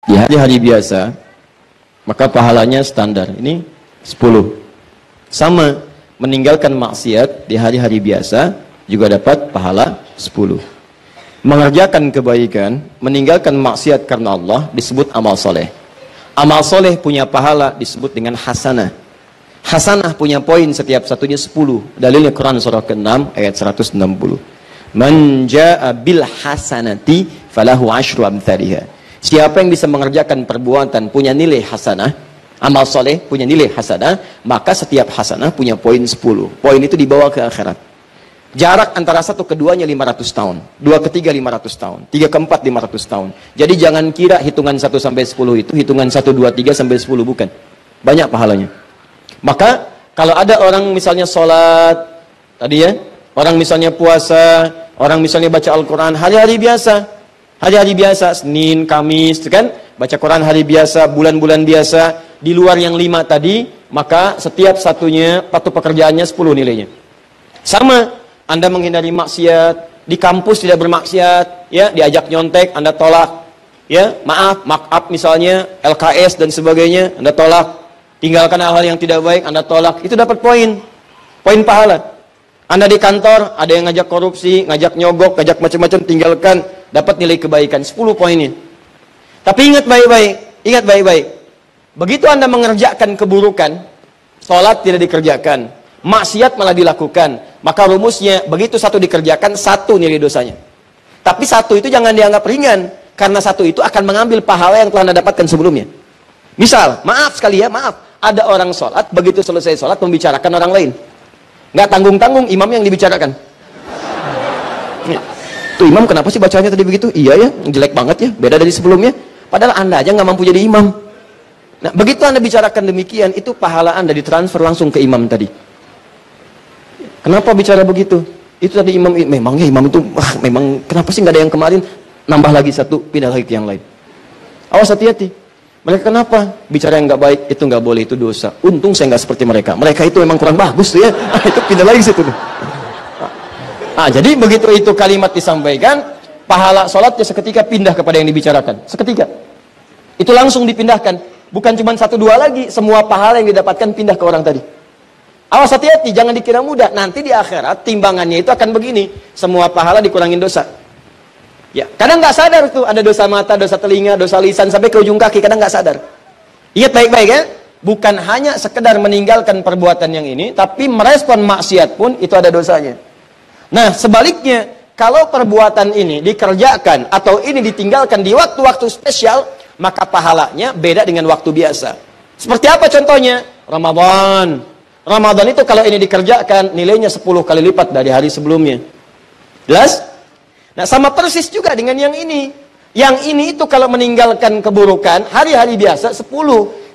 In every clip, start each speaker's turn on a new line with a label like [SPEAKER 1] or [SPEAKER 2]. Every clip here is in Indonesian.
[SPEAKER 1] di hari-hari biasa, maka pahalanya standar. Ini 10. Sama, meninggalkan maksiat di hari-hari biasa juga dapat pahala 10. Mengerjakan kebaikan, meninggalkan maksiat karena Allah disebut amal soleh. Amal soleh punya pahala disebut dengan hasanah. Hasanah punya poin setiap satunya 10. Dalilnya Quran surah ke-6 ayat 160. Man jaa bil hasanati falahu asyru amthaliha. Siapa yang bisa mengerjakan perbuatan punya nilai hasanah, amal soleh punya nilai hasanah, maka setiap hasanah punya poin 10. Poin itu dibawa ke akhirat. Jarak antara satu keduanya 500 tahun, dua ketiga 500 tahun, tiga keempat 500 tahun. Jadi jangan kira hitungan 1 sampai 10 itu hitungan 1, 2, 3 sampai 10, bukan. Banyak pahalanya. Maka kalau ada orang misalnya sholat tadi ya, orang misalnya puasa, orang misalnya baca Al-Quran hari-hari biasa, hari-hari biasa, Senin, Kamis, kan? Baca Quran hari biasa, bulan-bulan biasa, di luar yang 5 tadi, maka setiap satunya, satu pekerjaannya 10 nilainya. Sama, Anda menghindari maksiat, di kampus tidak bermaksiat, ya, diajak nyontek, Anda tolak, ya, maaf misalnya, LKS dan sebagainya, Anda tolak, tinggalkan hal-hal yang tidak baik, Anda tolak, itu dapat poin pahala. Anda di kantor, ada yang ngajak korupsi, ngajak nyogok, ngajak macam-macam, tinggalkan, dapat nilai kebaikan, 10 poinnya. Tapi ingat baik-baik. Begitu Anda mengerjakan keburukan, sholat tidak dikerjakan, maksiat malah dilakukan, maka rumusnya, begitu satu dikerjakan, 1 nilai dosanya. Tapi 1 itu jangan dianggap ringan, karena 1 itu akan mengambil pahala yang telah Anda dapatkan sebelumnya. Misal, maaf sekali ya, ada orang sholat, begitu selesai sholat, membicarakan orang lain. Nggak tanggung-tanggung imam yang dibicarakan. Tuh imam kenapa sih bacanya tadi begitu? Iya ya, jelek banget ya, beda dari sebelumnya. Padahal Anda aja nggak mampu jadi imam. Nah, begitu Anda bicarakan demikian, itu pahala Anda ditransfer langsung ke imam tadi. Kenapa bicara begitu? Itu tadi imam, memangnya imam itu, memang kenapa sih nggak ada yang kemarin? Nambah lagi 1, pindah lagi ke yang lain. Awas hati-hati. Mereka kenapa? Bicara yang nggak baik, itu nggak boleh, itu dosa. Untung saya nggak seperti mereka. Mereka itu memang kurang bagus tuh ya. Itu pindah lagi situ. Jadi begitu itu kalimat disampaikan, pahala sholatnya seketika pindah kepada yang dibicarakan. Seketika. Itu langsung dipindahkan. Bukan cuma 1, 2 lagi. Semua pahala yang didapatkan pindah ke orang tadi. Awas hati-hati, jangan dikira mudah. Nanti di akhirat, timbangannya itu akan begini. Semua pahala dikurangin dosa. Ya, kadang nggak sadar tuh, ada dosa mata, dosa telinga, dosa lisan, sampai ke ujung kaki, kadang nggak sadar. Ingat baik-baik ya, bukan hanya sekedar meninggalkan perbuatan yang ini, tapi merespon maksiat pun itu ada dosanya. Nah, sebaliknya, kalau perbuatan ini dikerjakan atau ini ditinggalkan di waktu-waktu spesial, maka pahalanya beda dengan waktu biasa. Seperti apa contohnya? Ramadan. Ramadan itu kalau ini dikerjakan, nilainya 10 kali lipat dari hari sebelumnya. Jelas? Nah, sama persis juga dengan yang ini. Yang ini itu kalau meninggalkan keburukan, hari-hari biasa 10.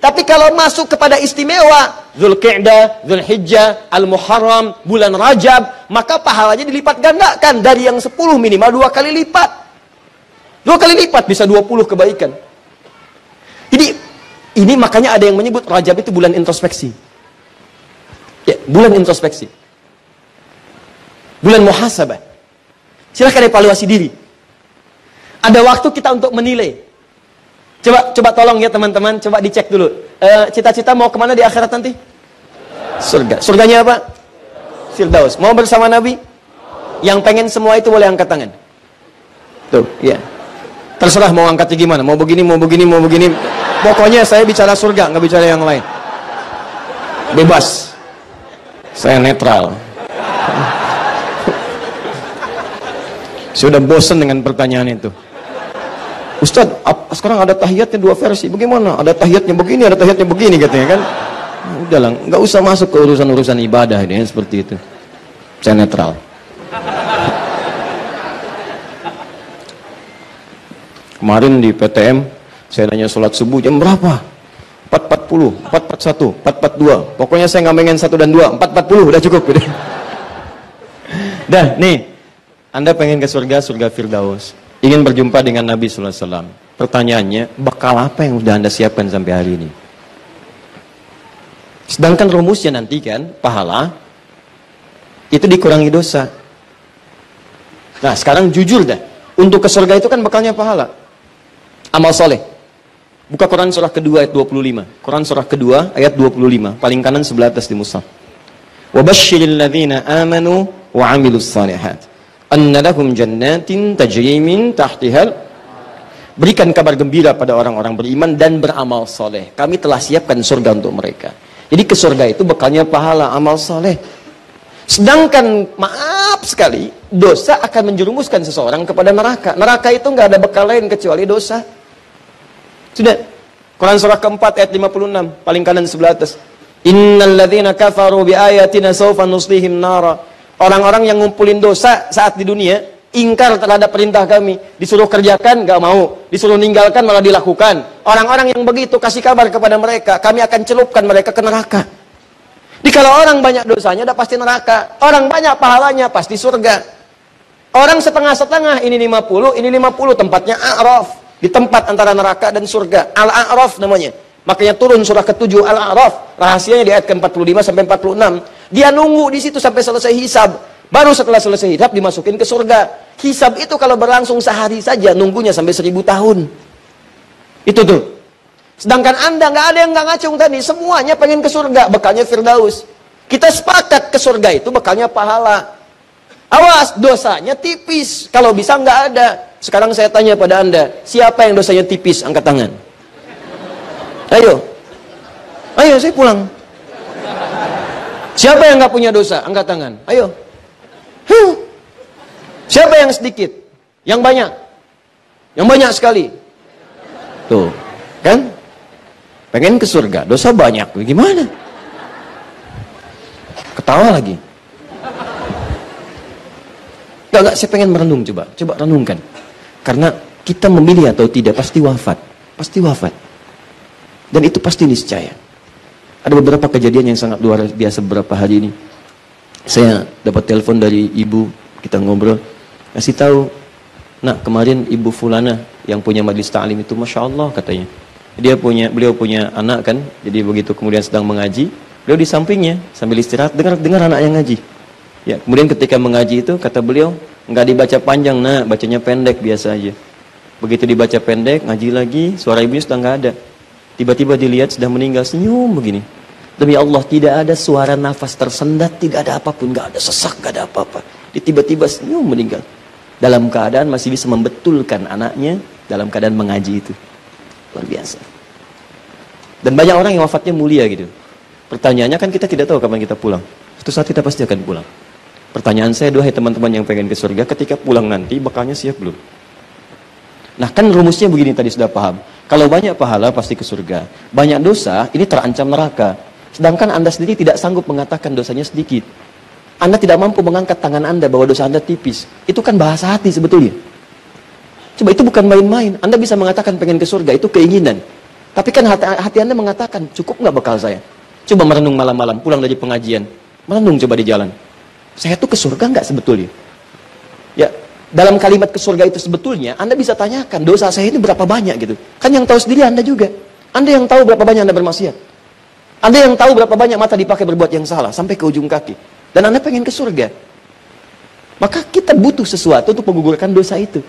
[SPEAKER 1] Tapi kalau masuk kepada istimewa, Dzulqa'dah, Dzulhijjah, Al-Muharram, bulan Rajab, maka pahalanya dilipat gandakan. Dari yang 10 minimal 2 kali lipat. 2 kali lipat bisa 20 kebaikan. Jadi, ini makanya ada yang menyebut Rajab itu bulan introspeksi. Ya, bulan introspeksi. Bulan muhasabah. Silahkan evaluasi diri. Ada waktu kita untuk menilai. Coba tolong ya teman-teman, coba dicek dulu. Cita-cita mau kemana di akhirat nanti? Surga. Surganya apa? Firdaus. Mau bersama Nabi? Yang pengen semua itu boleh angkat tangan. Tuh, ya. Terserah mau angkatnya gimana. Mau begini, mau begini, mau begini. Pokoknya saya bicara surga, nggak bicara yang lain. Bebas. Saya netral. Saya udah bosan dengan pertanyaan itu. Ustaz, sekarang ada tahiyatnya 2 versi. Bagaimana? Ada tahiyatnya begini, ada tahiyatnya begini katanya kan. Udahlah, nggak usah masuk ke urusan-urusan ibadah ini seperti itu. Saya netral. Kemarin di PTM saya nanya sholat subuh jam berapa? 4.40, 4.41, 4.42. Pokoknya saya nggak pengen 1 dan 2, 4.40 udah cukup. Dah, nih. Anda pengen ke surga, surga Firdaus. Ingin berjumpa dengan Nabi sallallahu alaihi wasallam. Pertanyaannya, bekal apa yang sudah Anda siapkan sampai hari ini? Sedangkan rumusnya nanti kan, pahala itu dikurangi dosa. Nah, sekarang jujur dah. Untuk ke surga itu kan bekalnya pahala. Amal soleh. Buka Quran surah kedua ayat 25. Quran surah kedua ayat 25. Paling kanan sebelah atas di mushaf. Wa basyiril ladzina amanu wa 'amilus shalihat anna lahum jannatin tajri min tahtihal. Berikan kabar gembira pada orang-orang beriman dan beramal soleh. Kami telah siapkan surga untuk mereka. Jadi ke surga itu bekalnya pahala amal soleh. Sedangkan maaf sekali, dosa akan menjerumuskan seseorang kepada neraka. Neraka itu nggak ada bekal lain kecuali dosa. Sudah. Quran surah keempat ayat 56, paling kanan sebelah atas. Innal ladzina kafaru bi ayatina sawfa nuslihim nara. Orang-orang yang ngumpulin dosa saat di dunia, ingkar terhadap perintah kami, disuruh kerjakan nggak mau, disuruh ninggalkan malah dilakukan. Orang-orang yang begitu kasih kabar kepada mereka, kami akan celupkan mereka ke neraka. Jadi kalau orang banyak dosanya udah pasti neraka. Orang banyak pahalanya pasti surga. Orang setengah-setengah, ini 50, ini 50, tempatnya A'raf. Di tempat antara neraka dan surga. Al-A'raf namanya. Makanya turun surah ke-7 Al-A'raf. Rahasianya di ayat ke-45 sampai 46. Dia nunggu di situ sampai selesai hisab. Baru setelah selesai hisab dimasukin ke surga. Hisab itu kalau berlangsung sehari saja, nunggunya sampai 1000 tahun. Itu tuh. Sedangkan Anda nggak ada yang nggak ngacung tadi, semuanya pengen ke surga, bekalnya Firdaus. Kita sepakat ke surga itu bekalnya pahala. Awas, dosanya tipis. Kalau bisa nggak ada. Sekarang saya tanya pada Anda, siapa yang dosanya tipis? Angkat tangan. Ayo, ayo saya pulang. Siapa yang nggak punya dosa? Angkat tangan. Ayo. Siapa yang sedikit? Yang banyak? Yang banyak sekali. Tuh, kan? Pengen ke surga, dosa banyak, gimana? Ketawa lagi. Enggak, saya pengen merenung, coba renungkan. Karena kita memilih atau tidak, pasti wafat. Pasti wafat. Dan itu pasti niscaya. Ada beberapa kejadian yang sangat luar biasa beberapa hari ini. Saya dapat telepon dari ibu, kita ngobrol, kasih tahu, nak kemarin ibu fulana yang punya majlis ta'lim itu, Masya Allah katanya. Beliau punya anak kan, jadi begitu kemudian sedang mengaji, beliau di sampingnya sambil istirahat dengar anak yang ngaji. Ya, kemudian ketika mengaji itu kata beliau nggak dibaca panjang, nah bacanya pendek biasa aja. Begitu dibaca pendek, ngaji lagi, suara ibunya sudah nggak ada. Tiba-tiba dilihat sudah meninggal, senyum begini. Demi Allah tidak ada suara nafas tersendat, tidak ada apapun, nggak ada sesak, nggak ada apa-apa. Tiba-tiba senyum meninggal. Dalam keadaan masih bisa membetulkan anaknya dalam keadaan mengaji itu. Luar biasa. Dan banyak orang yang wafatnya mulia gitu. Pertanyaannya kan kita tidak tahu kapan kita pulang. Suatu saat kita pasti akan pulang. Pertanyaan saya, duhai teman-teman yang pengen ke surga, ketika pulang nanti bekalnya siap belum? Nah kan rumusnya begini tadi sudah paham. Kalau banyak pahala pasti ke surga. Banyak dosa ini terancam neraka. Sedangkan Anda sendiri tidak sanggup mengatakan dosanya sedikit. Anda tidak mampu mengangkat tangan Anda bahwa dosa Anda tipis. Itu kan bahasa hati sebetulnya. Coba itu bukan main-main. Anda bisa mengatakan pengen ke surga, itu keinginan. Tapi kan hati Anda mengatakan, cukup nggak bekal saya? Coba merenung malam-malam, pulang dari pengajian. Merenung coba di jalan. Saya tuh ke surga nggak sebetulnya? Ya, dalam kalimat ke surga itu sebetulnya, Anda bisa tanyakan, dosa saya ini berapa banyak gitu. Kan yang tahu sendiri Anda juga. Anda yang tahu berapa banyak Anda bermaksiat. Anda yang tahu berapa banyak mata dipakai berbuat yang salah, sampai ke ujung kaki. Dan Anda pengen ke surga. Maka kita butuh sesuatu untuk menggugurkan dosa itu.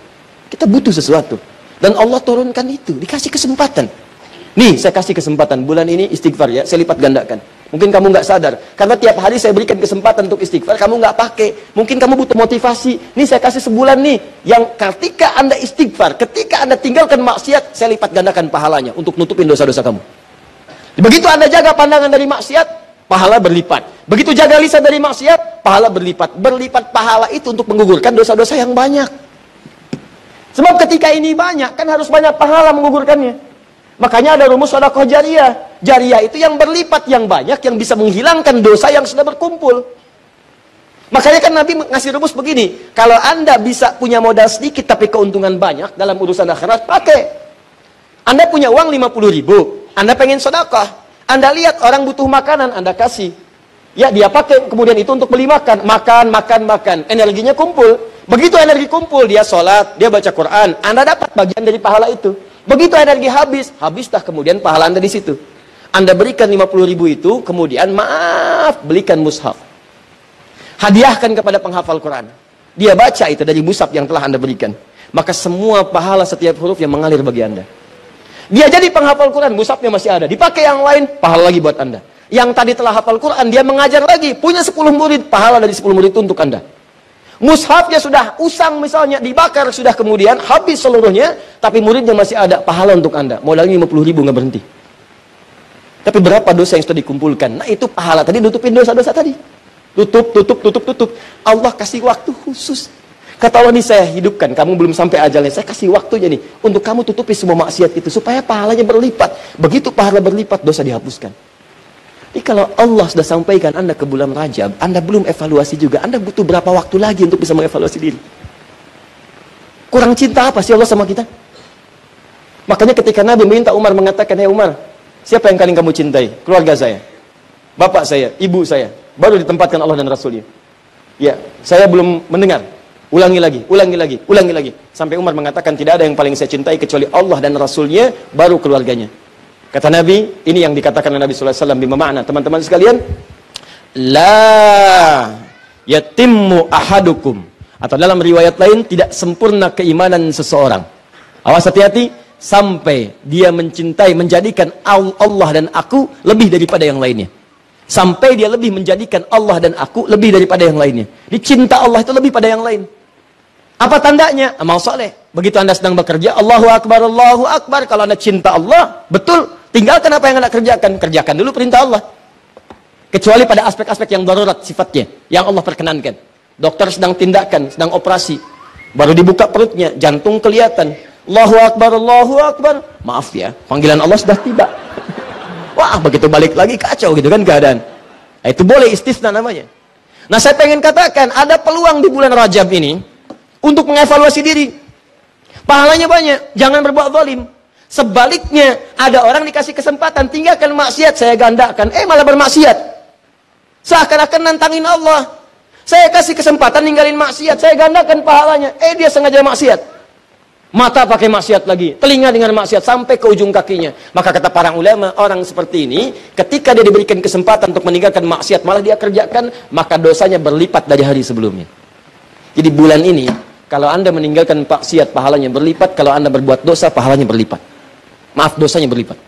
[SPEAKER 1] Kita butuh sesuatu. Dan Allah turunkan itu. Dikasih kesempatan. Nih, saya kasih kesempatan. Bulan ini istighfar ya. Saya lipat gandakan. Mungkin kamu nggak sadar. Karena tiap hari saya berikan kesempatan untuk istighfar. Kamu nggak pakai. Mungkin kamu butuh motivasi. Nih, saya kasih sebulan nih. Yang ketika Anda istighfar. Ketika Anda tinggalkan maksiat. Saya lipat gandakan pahalanya. Untuk nutupin dosa-dosa kamu. Begitu Anda jaga pandangan dari maksiat. Pahala berlipat. Begitu jaga lisan dari maksiat. Pahala berlipat. Berlipat pahala itu untuk menggugurkan dosa-dosa yang banyak. Sebab ketika ini banyak, kan harus banyak pahala menggugurkannya. Makanya ada rumus sedekah jariyah. Jariyah itu yang berlipat, yang banyak, yang bisa menghilangkan dosa yang sudah berkumpul. Makanya kan Nabi ngasih rumus begini. Kalau Anda bisa punya modal sedikit, tapi keuntungan banyak dalam urusan akhirat, pakai. Anda punya uang 50 ribu. Anda pengen sedekah. Anda lihat orang butuh makanan, Anda kasih. Ya, dia pakai, kemudian itu untuk beli makan. Makan. Energinya kumpul. Begitu energi kumpul, dia sholat, dia baca Quran, Anda dapat bagian dari pahala itu. Begitu energi habislah kemudian pahala Anda di situ. Anda berikan 50 ribu itu, kemudian belikan mushaf. Hadiahkan kepada penghafal Quran. Dia baca itu dari mushaf yang telah Anda berikan. Maka semua pahala setiap huruf yang mengalir bagi Anda. Dia jadi penghafal Quran, mushafnya masih ada. Dipakai yang lain, pahala lagi buat Anda. Yang tadi telah hafal Quran, dia mengajar lagi, punya 10 murid, pahala dari 10 murid itu untuk Anda. Mushafnya sudah usang misalnya, dibakar sudah kemudian, habis seluruhnya, tapi muridnya masih ada, pahala untuk Anda. Modalnya 50.000 nggak berhenti. Tapi berapa dosa yang sudah dikumpulkan? Nah itu pahala tadi, nutupin dosa-dosa tadi. Tutup. Allah kasih waktu khusus. Kata Allah, nih saya hidupkan, kamu belum sampai ajalnya, saya kasih waktunya nih, untuk kamu tutupi semua maksiat itu, supaya pahalanya berlipat. Begitu pahala berlipat, dosa dihapuskan. Jadi kalau Allah sudah sampaikan Anda ke bulan Rajab, Anda belum evaluasi juga, Anda butuh berapa waktu lagi untuk bisa mengevaluasi diri? Kurang cinta apa sih Allah sama kita? Makanya ketika Nabi minta Umar mengatakan, "Hei Umar, siapa yang paling kamu cintai? Keluarga saya, bapak saya, ibu saya." Baru ditempatkan Allah dan Rasulnya. Ya, saya belum mendengar. Ulangi lagi. Sampai Umar mengatakan, tidak ada yang paling saya cintai kecuali Allah dan Rasulnya, baru keluarganya. Kata Nabi, ini yang dikatakan oleh Nabi SAW, bermakna, teman-teman sekalian, la yatimmu ahadukum, atau dalam riwayat lain, tidak sempurna keimanan seseorang. Awas hati-hati, sampai dia mencintai, menjadikan Allah dan aku lebih daripada yang lainnya. Sampai dia lebih menjadikan Allah dan aku lebih daripada yang lainnya. Dicinta Allah itu lebih pada yang lain. Apa tandanya? Amal soleh. Begitu Anda sedang bekerja, Allahu Akbar, Allahu Akbar. Kalau Anda cinta Allah, betul, tinggalkan apa yang Anda kerjakan. Kerjakan dulu perintah Allah. Kecuali pada aspek-aspek yang darurat sifatnya, yang Allah perkenankan. Dokter sedang tindakan, sedang operasi, baru dibuka perutnya, jantung kelihatan, Allahu Akbar, Allahu Akbar. Maaf ya, panggilan Allah sudah tiba. Wah, begitu balik lagi kacau gitu kan keadaan. Nah, itu boleh istisna namanya. Nah, saya pengen katakan, ada peluang di bulan Rajab ini untuk mengevaluasi diri. Pahalanya banyak, jangan berbuat zalim. Sebaliknya, ada orang dikasih kesempatan, tinggalkan maksiat, saya gandakan, malah bermaksiat. Seakan-akan nantangin Allah. Saya kasih kesempatan ninggalin maksiat, saya gandakan pahalanya, dia sengaja maksiat. Mata pakai maksiat lagi, telinga dengan maksiat sampai ke ujung kakinya. Maka kata para ulama, orang seperti ini ketika dia diberikan kesempatan untuk meninggalkan maksiat, malah dia kerjakan, maka dosanya berlipat dari hari sebelumnya. Jadi bulan ini, kalau Anda meninggalkan maksiat, pahalanya berlipat. Kalau Anda berbuat dosa, pahalanya berlipat. Maaf, dosanya berlipat.